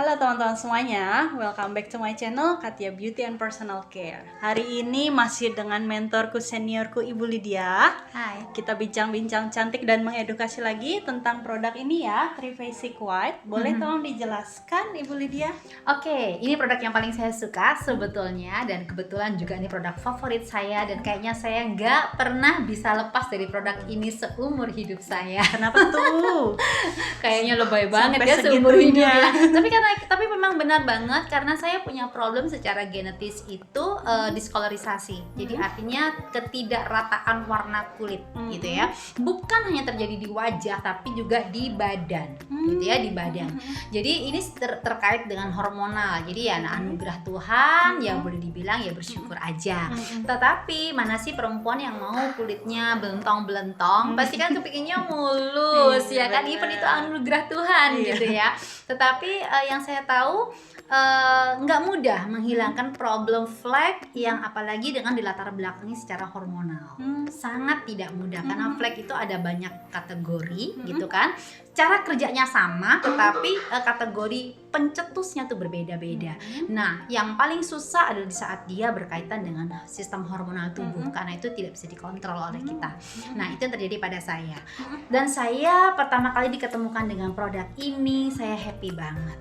Halo teman-teman semuanya, welcome back to my channel Katia Beauty and Personal Care. Hari ini masih dengan mentorku seniorku Ibu Lydia. Hai. Kita bincang-bincang cantik dan mengedukasi lagi tentang produk ini ya, Trifasic White. Boleh tolong dijelaskan Ibu Lydia? Oke, ini produk yang paling saya suka sebetulnya, dan kebetulan juga ini produk favorit saya, dan kayaknya saya nggak pernah bisa lepas dari produk ini seumur hidup saya. Kenapa tuh? Kayaknya lebay banget Sampai ya seumur hidup segitunya. ya. Tapi memang benar banget karena saya punya problem secara genetis itu diskolorisasi. Jadi artinya ketidakrataan warna kulit gitu ya. Bukan hanya terjadi di wajah tapi juga di badan gitu ya, di badan. Jadi ini terkait dengan hormonal. Jadi ya anugerah Tuhan ya, boleh dibilang ya bersyukur aja. Tetapi mana sih perempuan yang mau kulitnya belentong-belentong? Pasti kan kepinginnya mulus ya kan, even itu anugerah Tuhan gitu ya. Tetapi yang saya tahu nggak mudah menghilangkan problem flek yang apalagi dengan dilatar belakangi secara hormonal. Sangat tidak mudah karena flek itu ada banyak kategori gitu kan. Cara kerjanya sama tetapi kategori pencetusnya tuh berbeda-beda. Nah, yang paling susah adalah di saat dia berkaitan dengan sistem hormonal tubuh karena itu tidak bisa dikontrol oleh kita. Nah, itu yang terjadi pada saya. Dan saya pertama kali diketemukan dengan produk ini, saya happy banget.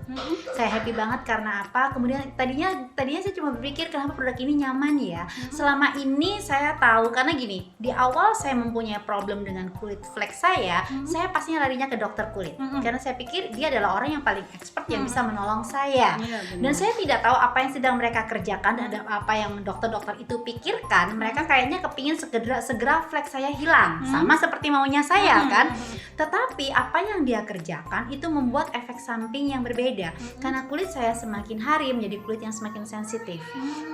Saya happy banget karena apa? Kemudian tadinya saya cuma berpikir kenapa produk ini nyaman ya. Selama ini saya tahu karena gini, di awal saya mempunyai problem dengan kulit flek saya pastinya larinya ke dokter kulit. Karena saya pikir dia adalah orang yang paling expert yang bisa menolong saya. Dan saya tidak tahu apa yang sedang mereka kerjakan dan apa yang dokter-dokter itu pikirkan. Mereka kayaknya kepingin segera flek saya hilang, sama seperti maunya saya kan. Tetapi apa yang dia kerjakan itu membuat efek samping yang berbeda. Karena kulit saya semakin hari menjadi kulit yang semakin sensitif.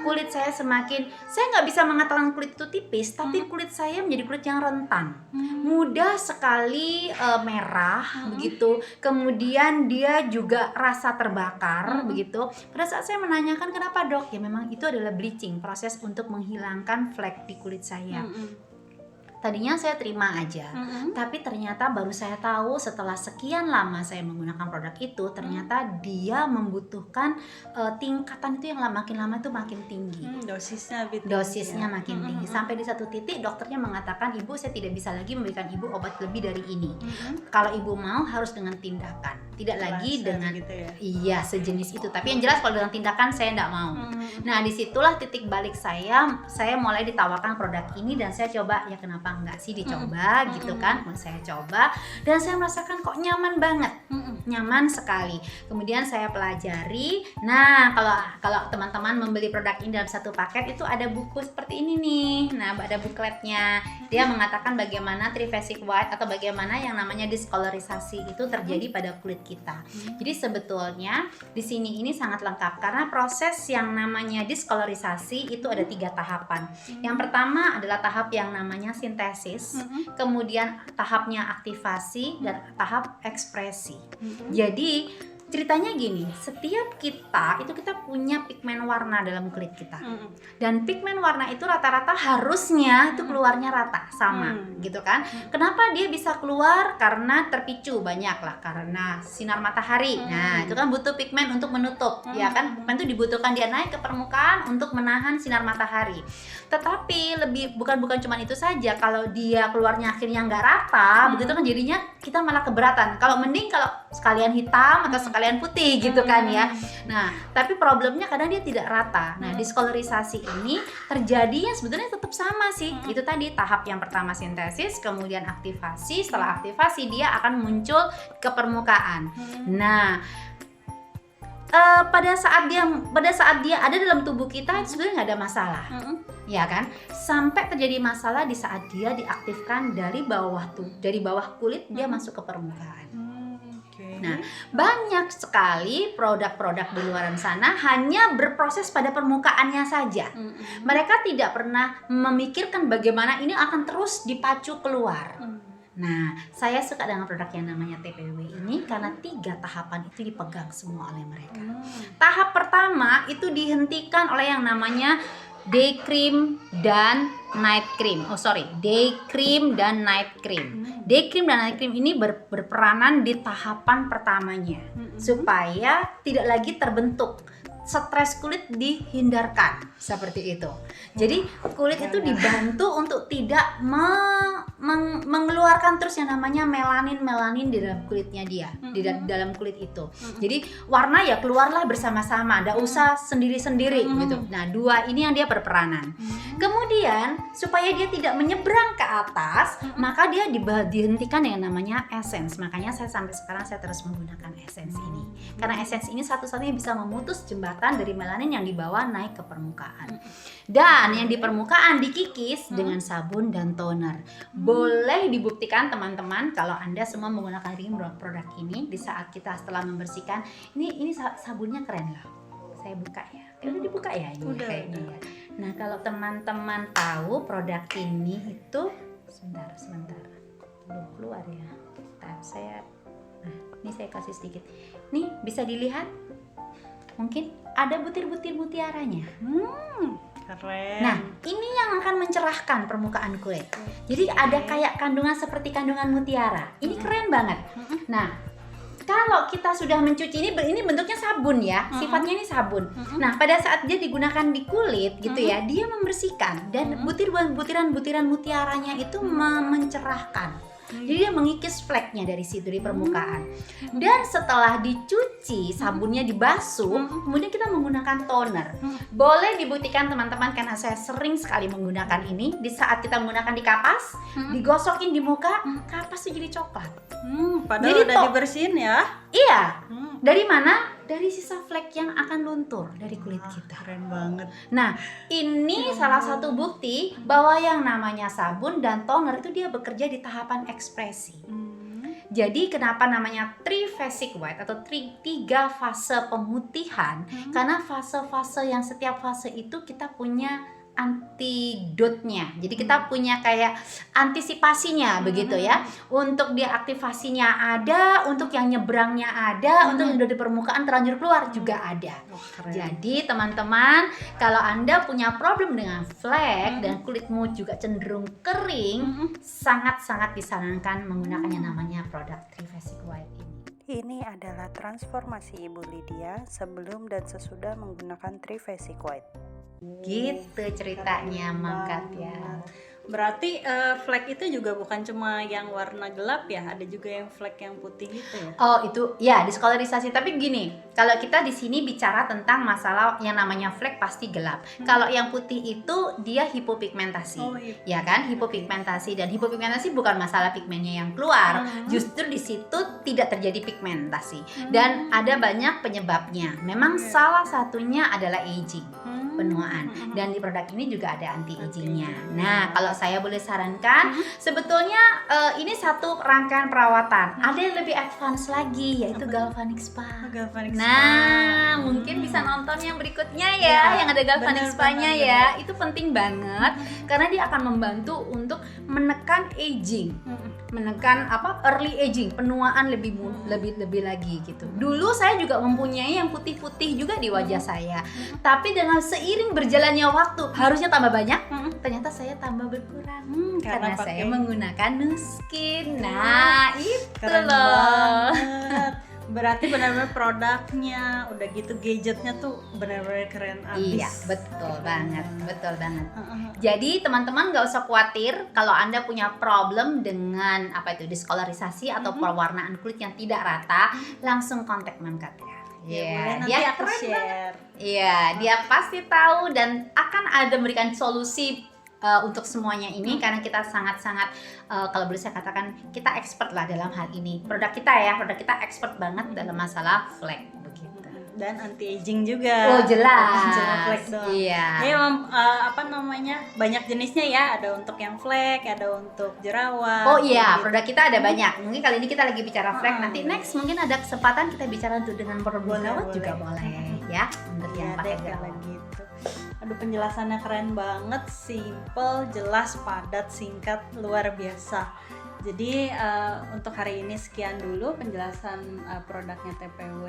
Kulit saya nggak bisa mengatakan kulit itu tipis, tapi kulit saya menjadi kulit yang rentan. Mudah sekali merah begitu. Kemudian dia juga rasa terbakar begitu. Pada saat saya menanyakan kenapa dok, ya memang itu adalah bleaching, proses untuk menghilangkan flek di kulit saya. Tadinya saya terima aja, tapi ternyata baru saya tahu setelah sekian lama saya menggunakan produk itu, ternyata dia membutuhkan tingkatan itu yang makin lama itu makin tinggi. Dosisnya makin tinggi. Sampai di satu titik dokternya mengatakan, ibu saya tidak bisa lagi memberikan ibu obat lebih dari ini. Kalau ibu mau harus dengan tindakan, tidak lagi dengan gitu ya? Iya sejenis itu. Tapi yang jelas kalau dengan tindakan saya tidak mau. Nah disitulah titik balik saya mulai ditawarkan produk ini dan saya coba, ya kenapa enggak sih dicoba gitu kan. Saya coba dan saya merasakan kok nyaman banget, nyaman sekali. Kemudian saya pelajari. Nah kalau teman-teman membeli produk ini dalam satu paket itu ada buku seperti ini nih. Nah ada bukletnya, dia mengatakan bagaimana Trifasic White atau bagaimana yang namanya diskolorisasi itu terjadi pada kulit kita. Jadi sebetulnya di sini ini sangat lengkap karena proses yang namanya diskolorisasi itu ada 3 tahapan. Yang pertama adalah tahap yang namanya sintesis, kemudian tahapnya aktivasi dan tahap ekspresi. Jadi ceritanya gini, setiap kita punya pigmen warna dalam kulit kita. Dan pigmen warna itu rata-rata harusnya itu keluarnya rata, sama gitu kan. Kenapa dia bisa keluar? Karena terpicu banyak lah, karena sinar matahari. Nah, itu kan butuh pigmen untuk menutup, ya kan? Pigmen itu dibutuhkan, dia naik ke permukaan untuk menahan sinar matahari. Tetapi bukan cuma itu saja, kalau dia keluarnya akhirnya nggak rata, begitu kan jadinya kita malah keberatan. Kalau mending kalau sekalian hitam atau sekalian putih gitu kan ya. Nah, tapi problemnya kadang dia tidak rata. Nah, diskolorisasi ini terjadinya sebetulnya tetap sama sih. Itu tadi tahap yang pertama sintesis, kemudian aktivasi. Setelah aktivasi dia akan muncul ke permukaan. Nah, pada saat dia ada dalam tubuh kita itu sebenarnya nggak ada masalah, ya kan? Sampai terjadi masalah di saat dia diaktifkan dari bawah kulit dia masuk ke permukaan. Nah, banyak sekali produk-produk di luar sana hanya berproses pada permukaannya saja. Mereka tidak pernah memikirkan bagaimana ini akan terus dipacu keluar. Nah, saya suka dengan produk yang namanya TPW ini karena 3 tahapan itu dipegang semua oleh mereka. Tahap pertama itu dihentikan oleh yang namanya day cream dan night cream. Day cream dan night cream. Day cream dan night cream ini berperanan di tahapan pertamanya supaya tidak lagi terbentuk stres kulit, dihindarkan seperti itu. Jadi kulit itu dibantu untuk tidak mengeluarkan terus yang namanya melanin di dalam kulitnya dia, di dalam kulit itu. Jadi warna ya keluarlah bersama-sama, nggak usah sendiri-sendiri gitu. Nah, dua ini yang dia berperanan. Kemudian supaya dia tidak menyeberang ke atas, maka dia dihentikan dengan namanya essence. Makanya saya sampai sekarang saya terus menggunakan essence ini. Karena essence ini satu-satunya bisa memutus jembatan dari melanin yang di bawah naik ke permukaan. Dan yang di permukaan dikikis dengan sabun dan toner. Boleh dibuktikan teman-teman kalau Anda semua menggunakan produk ini di saat kita setelah membersihkan. Ini sabunnya keren loh. Saya buka ya. Udah dibuka ya ini kayaknya ya. Nah, kalau teman-teman tahu produk ini itu sebentar. Belum keluar ya. Nah, ini saya kasih sedikit. Nih, bisa dilihat? Mungkin ada butir-butir mutiaranya. Keren. Nah, ini yang akan mencerahkan permukaan kulit. Jadi ada kayak kandungan seperti kandungan mutiara. Ini keren banget. Nah, kalau kita sudah mencuci ini bentuknya sabun ya, sifatnya ini sabun. Nah, pada saat dia digunakan di kulit gitu ya, dia membersihkan dan butiran-butiran mutiaranya itu mencerahkan. Jadi dia mengikis fleknya dari situ, dari permukaan. Dan setelah dicuci, sabunnya dibasuh, kemudian kita menggunakan toner. Boleh dibuktikan teman-teman karena saya sering sekali menggunakan ini. Di saat kita menggunakan di kapas, digosokin di muka, kapasnya jadi coklat. Padahal jadi udah dibersihin ya. Iya. Dari mana? Dari sisa flek yang akan luntur dari kulit kita. Keren banget. Nah, ini salah satu bukti bahwa yang namanya sabun dan toner itu dia bekerja di tahapan ekspresi. Jadi kenapa namanya triphasic white atau tiga fase pemutihan? Karena fase-fase yang setiap fase itu kita punya antidotnya. Jadi kita punya kayak antisipasinya begitu ya. Untuk dia aktivasinya ada, untuk yang nyebrangnya ada, untuk yang udah di permukaan terlanjur keluar juga ada. Jadi teman-teman, kalau Anda punya problem dengan flek dan kulitmu juga cenderung kering, sangat-sangat disarankan menggunakan yang namanya produk Triphasic White ini. Ini adalah transformasi Ibu Lydia sebelum dan sesudah menggunakan Triphasic White. Gitu ceritanya Mangkat ya. Berarti flek itu juga bukan cuma yang warna gelap ya, ada juga yang flek yang putih gitu ya. Oh, itu ya diskolarisasi. Tapi gini, kalau kita di sini bicara tentang masalah yang namanya flek pasti gelap. Kalau yang putih itu dia hipopigmentasi. Ya kan? Hipopigmentasi, dan hipopigmentasi bukan masalah pigmennya yang keluar. Justru di situ tidak terjadi pigmentasi. Dan ada banyak penyebabnya. Memang salah satunya adalah aging, penuaan. Dan di produk ini juga ada anti agingnya. Nah, kalau saya boleh sarankan, sebetulnya ini satu rangkaian perawatan. Ada yang lebih advance lagi, yaitu Galvanic Spa. Nah, mungkin bisa nonton yang berikutnya ya, yang ada Galvanic Spa-nya ya. Itu penting banget karena dia akan membantu untuk menekan aging, menekan early aging, penuaan lebih lagi gitu. Dulu saya juga mempunyai yang putih-putih juga di wajah saya, tapi dengan seiring berjalannya waktu harusnya tambah banyak, ternyata saya tambah berkurang karena saya menggunakan Nuskin. Nah, itu keren loh. banget. Berarti benar-benar produknya, udah gitu gadgetnya tuh benar-benar keren abis. Iya, betul banget. Jadi teman-teman nggak usah khawatir kalau Anda punya problem dengan diskolarisasi atau pewarnaan kulit yang tidak rata, langsung kontak Mangkat ya. Iya, dia aku keren share. banget. Iya, dia pasti tahu dan akan ada memberikan solusi untuk semuanya ini, karena kita sangat-sangat kalau boleh saya katakan kita expert lah dalam hal ini. Produk kita expert banget dalam masalah flek begitu. Dan anti aging juga. Oh, jelas. Cuma flek doang. Iya. Ini banyak jenisnya ya. Ada untuk yang flek, ada untuk jerawat. Oh iya, gitu. produk kita ada banyak. Mungkin kali ini kita lagi bicara flek, nanti next mungkin ada kesempatan kita bicara dengan produk jerawat juga boleh ya. Untuk yang pakai jerawat gitu. Aduh, penjelasannya keren banget, simple, jelas, padat, singkat, luar biasa. Jadi untuk hari ini sekian dulu penjelasan produknya TPW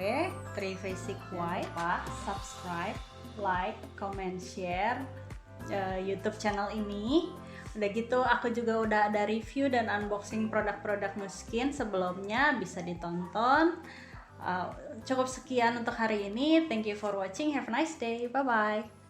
Triphasic White. Subscribe, like, comment, share YouTube channel ini Udah gitu aku juga udah ada review dan unboxing produk-produk Nuskin sebelumnya, bisa ditonton. Cukup sekian untuk hari ini. Thank you for watching. Have a nice day. Bye bye.